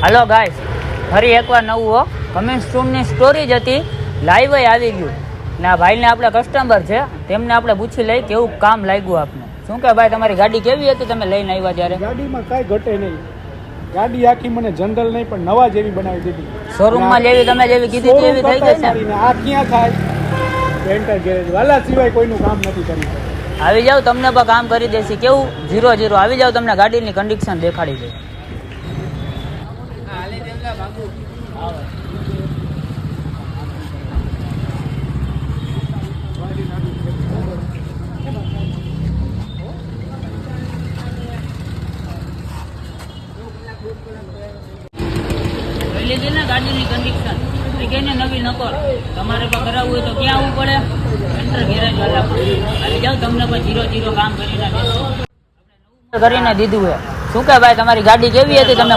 Hello guys, ફરી એકવાર નવું કમેન્ટ સ્ટોનની સ્ટોરી જ હતી, લાઈવ આવી ગયું ને આ ભાઈને આપણે કસ્ટમર છે, તેમને આપણે પૂછી લઈ કેવું કામ લાગ્યું આપને. શું કે ભાઈ તમારી ગાડી કેવી હતી તમે લઈને આવ્યા ત્યારે? ગાડીમાં કાંઈ ઘટે નહીં. ગાડી આખી મને જનરલ નહીં પણ નવા જેવી બનાવી દીધી. શોરૂમમાં જેવી તમે જેવી કીધી હતી એવી થઈ ગઈ ને? આ ક્યાં થાય? પેન્ટર ગેરેજ વાલા સિવાય કોઈનું કામ નથી કરી શકતું. આવી જાવ, તમને પણ કામ કરી દેસી. કેવું 0-0 આવી જાવ, તમને ગાડીની કન્ડિશન દેખાડી દે. લીધી ને ગાડીની કન્ડિશન કઈને નવી નકોર. તમારે પણ કરાવવું હોય તો ક્યાં આવવું પડે? પેન્ટર ગેરેજ વાળા આવી જાવ, તમને પણ 0-0 કામ કરીને દીધું છે. શું કે ભાઈ તમારી ગાડી કેવી હતી તમે